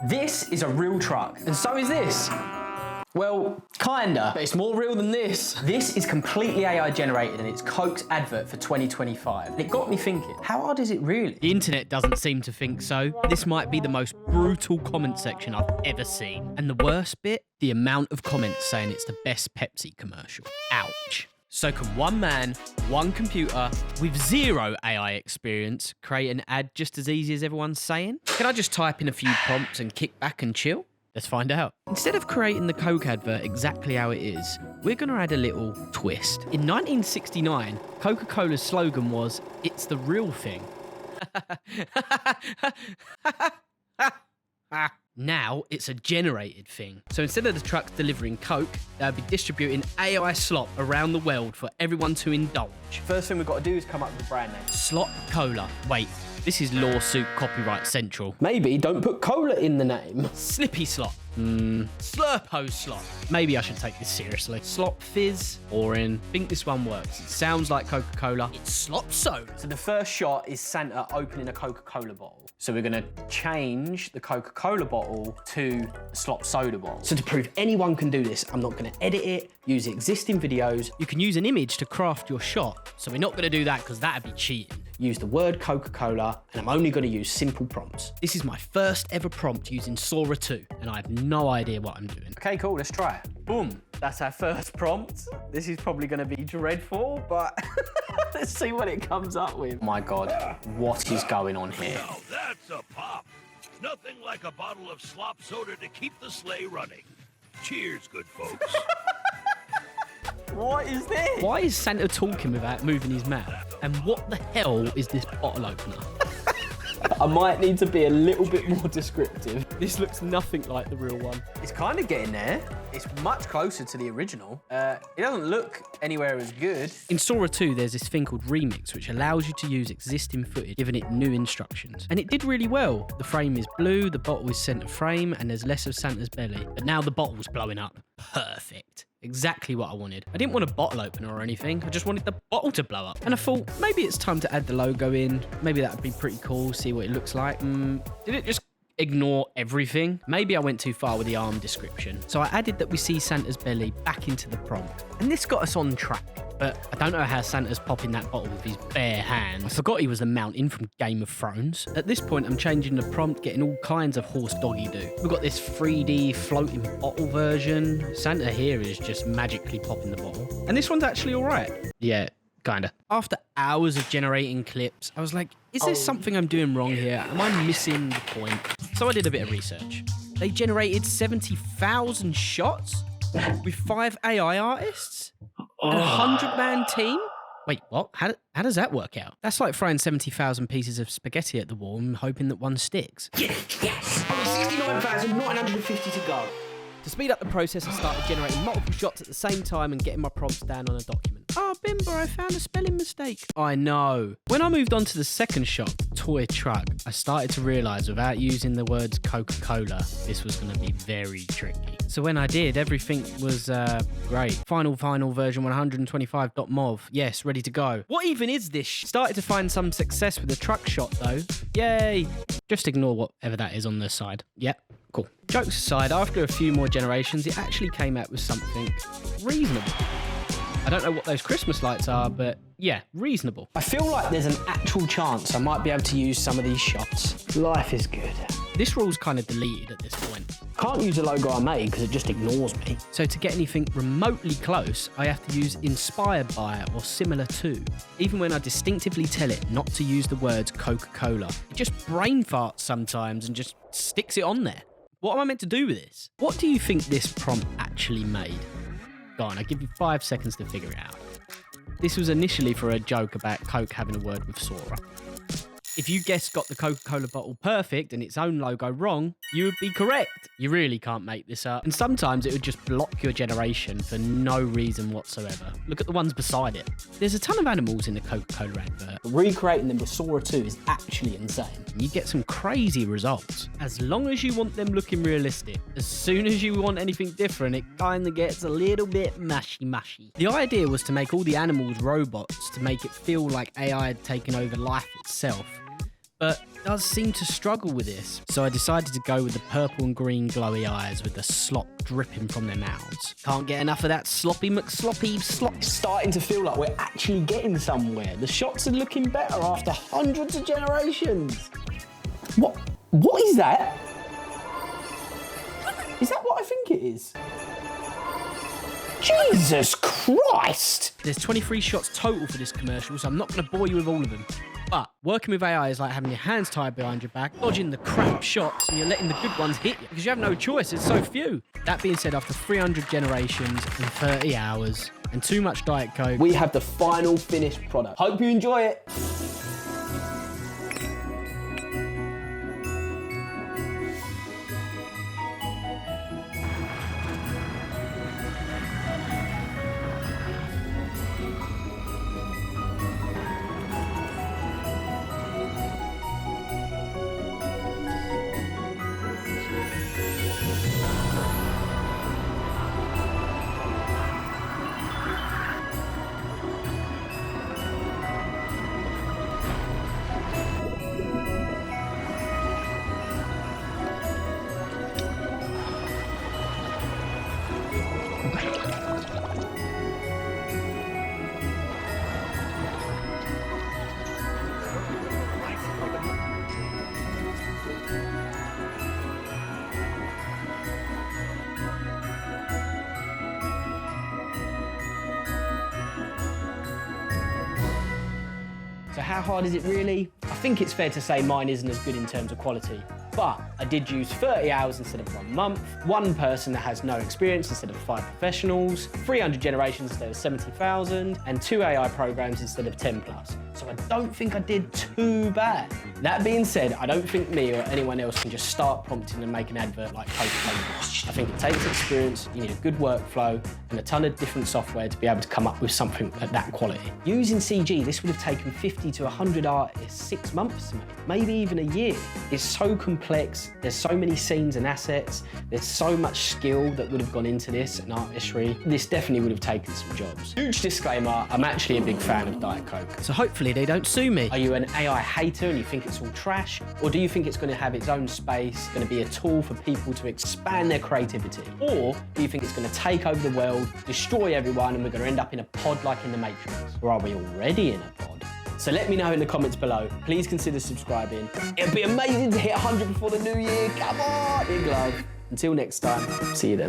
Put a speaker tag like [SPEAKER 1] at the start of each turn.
[SPEAKER 1] This is a real truck, and so is this. Well, kinda, but it's more real than this. This is completely AI generated and it's Coke's advert for 2025. And it got me thinking, how hard is it really?
[SPEAKER 2] The internet doesn't seem to think so. This might be the most brutal comment section I've ever seen. And the worst bit, the amount of comments saying it's the best Pepsi commercial. Ouch. So can one man, one computer, with zero AI experience, create an ad just as easy as everyone's saying? Can I just type in a few prompts and kick back and chill? Let's find out. Instead of creating the Coke advert exactly how it is, we're going to add a little twist. In 1969, Coca-Cola's slogan was, "It's the real thing." Now it's a generated thing. So instead of the trucks delivering Coke, they'll be distributing AI slop around the world for everyone to indulge.
[SPEAKER 1] First thing we've got to do is come up with a brand name.
[SPEAKER 2] Slop-Cola. Wait, this is lawsuit copyright central.
[SPEAKER 1] Maybe don't put cola in the name.
[SPEAKER 2] Slippy slop. Slurpo slop. Maybe I should take this seriously. Slop fizz. Boring. Think this one works. It sounds like Coca-Cola. It's slop-soda.
[SPEAKER 1] So the first shot is Santa opening a Coca-Cola bottle. So we're gonna change the Coca-Cola bottle to a slop-soda bottle. So to prove anyone can do this, I'm not gonna edit it, use existing videos.
[SPEAKER 2] You can use an image to craft your shot. So we're not gonna do that because that'd be cheating.
[SPEAKER 1] Use the word Coca-Cola, and I'm only gonna use simple prompts.
[SPEAKER 2] This is my first ever prompt using Sora 2, and I have no idea what I'm doing.
[SPEAKER 1] Okay, cool, let's try it. Boom, that's our first prompt. This is probably gonna be dreadful, but let's see what it comes up with. My God, what is going on here?
[SPEAKER 3] Now that's a pop. Nothing like a bottle of slop soda to keep the sleigh running. Cheers, good folks.
[SPEAKER 1] What is this?
[SPEAKER 2] Why is Santa talking without moving his mouth? And what the hell is this bottle opener?
[SPEAKER 1] I might need to be a little bit more descriptive.
[SPEAKER 2] This looks nothing like the real one.
[SPEAKER 1] It's kind of getting there. It's much closer to the original. It doesn't look anywhere as good.
[SPEAKER 2] In Sora 2, there's this thing called Remix, which allows you to use existing footage, giving it new instructions. And it did really well. The frame is blue, the bottle is center frame, and there's less of Santa's belly. But now the bottle's blowing up. Perfect. Exactly what I wanted. I didn't want a bottle opener or anything. I just wanted the bottle to blow up. And I thought, maybe it's time to add the logo in. Maybe that would be pretty cool, see what it looks like. Did it just ignore everything? Maybe I went too far with the arm description. So I added that we see Santa's belly back into the prompt. And this got us on track. But I don't know how Santa's popping that bottle with his bare hands. I forgot he was the mountain from Game of Thrones. At this point, I'm changing the prompt, getting all kinds of horse doggy do. We've got this 3D floating bottle version. Santa here is just magically popping the bottle. And this one's actually all right. Yeah, kinda. After hours of generating clips, I was like, is there something I'm doing wrong here? Am I missing the point? So I did a bit of research. They generated 70,000 shots with 5 AI artists? A 100-man team? Wait, what? How does that work out? That's like throwing 70,000 pieces of spaghetti at the wall and hoping that one sticks.
[SPEAKER 1] Yes! Only 69,950 to go.
[SPEAKER 2] To speed up the process, I started generating multiple shots at the same time and getting my prompts down on a document. Oh, Bimbo, I found a spelling mistake. I know. When I moved on to the second shot, toy truck, I started to realise without using the words Coca-Cola, this was going to be very tricky. So when I did, everything was great. Final version 125.mov. Yes, ready to go. What even is this? Started to find some success with the truck shot though. Yay. Just ignore whatever that is on the side. Yep. Cool. Jokes aside, after a few more generations, it actually came out with something reasonable. I don't know what those Christmas lights are, but yeah, reasonable.
[SPEAKER 1] I feel like there's an actual chance I might be able to use some of these shots. Life is good.
[SPEAKER 2] This rule's kind of deleted at this point.
[SPEAKER 1] Can't use a logo I made because it just ignores me.
[SPEAKER 2] So to get anything remotely close, I have to use inspired by or similar to. Even when I distinctively tell it not to use the words Coca-Cola, it just brain farts sometimes and just sticks it on there. What am I meant to do with this? What do you think this prompt actually made? Go on, I'll give you 5 seconds to figure it out. This was initially for a joke about Coke having a word with Sora. If you guessed got the Coca-Cola bottle perfect and its own logo wrong, you would be correct. You really can't make this up. And sometimes it would just block your generation for no reason whatsoever. Look at the ones beside it. There's a ton of animals in the Coca-Cola advert.
[SPEAKER 1] Recreating them with Sora 2 is actually insane.
[SPEAKER 2] And you get some crazy results. As long as you want them looking realistic. As soon as you want anything different, it kind of gets a little bit mushy. The idea was to make all the animals robots to make it feel like AI had taken over life itself. but does seem to struggle with this. So I decided to go with the purple and green glowy eyes with the slop dripping from their mouths. Can't get enough of that sloppy McSloppy slop.
[SPEAKER 1] It's starting to feel like we're actually getting somewhere. The shots are looking better after hundreds of generations. What is that? Is that what I think it is? Jesus Christ!
[SPEAKER 2] There's 23 shots total for this commercial, so I'm not going to bore you with all of them. But working with AI is like having your hands tied behind your back, dodging the crap shots, and you're letting the good ones hit you because you have no choice, there's so few. That being said, after 300 generations and 30 hours and too much Diet Coke,
[SPEAKER 1] we have the final finished product. Hope you enjoy it. So how hard is it really? I think it's fair to say mine isn't as good in terms of quality, but I did use 30 hours instead of 1 month, one person that has no experience instead of 5 professionals, 300 generations instead of 70,000, and 2 AI programs instead of 10 plus. So I don't think I did too bad. That being said, I don't think me or anyone else can just start prompting and make an advert like Coca-Cola. I think it takes experience, you need a good workflow and a ton of different software to be able to come up with something at that quality. Using CG, this would have taken 50 to 100 artists 6 months to make, maybe even a year. It's so complex, there's so many scenes and assets, there's so much skill that would have gone into this and artistry. This definitely would have taken some jobs. Huge disclaimer, I'm actually a big fan of Diet Coke.
[SPEAKER 2] so hopefully they don't sue me.
[SPEAKER 1] Are you an AI hater and you think it's all trash? Or do you think it's going to have its own space, going to be a tool for people to expand their creativity? Or do you think it's going to take over the world, destroy everyone, and we're going to end up in a pod like in the Matrix? Or are we already in a pod? So let me know in the comments below. Please consider subscribing. It'd be amazing to hit 100 before the new year. Come on! Big love. Until next time, see you then.